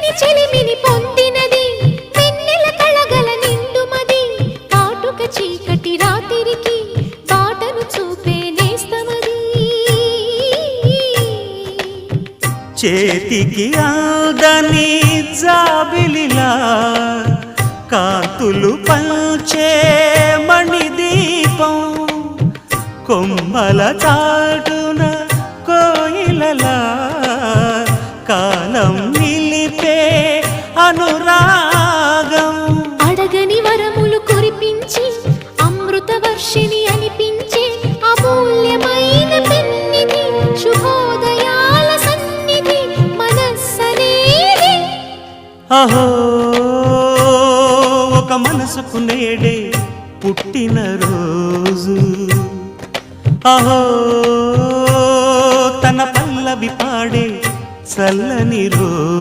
వెచ్చని చెలిమిని పొందినది వెన్నెల కళగల నిండుమది కాటుక చీకటి రాత్రికి బాటను చూపే నేస్తమది చేతికి అందని జాబిలిలా కాంతులు పంచే మణిదీపం కొమ్మల చాటున కోయిలలా కాలం నిలిపే అనురాగం అడగని వరములు కురిపించి అమృత వర్షిని అనిపించే అమూల్యమైన పెన్నిధి శుభోదయాల సన్నిధి మనస్సనేది అహో ఒక మనసుకు నేడే పుట్టిన రోజు అహో తన పల్లవి పాడే చల్లని రోజు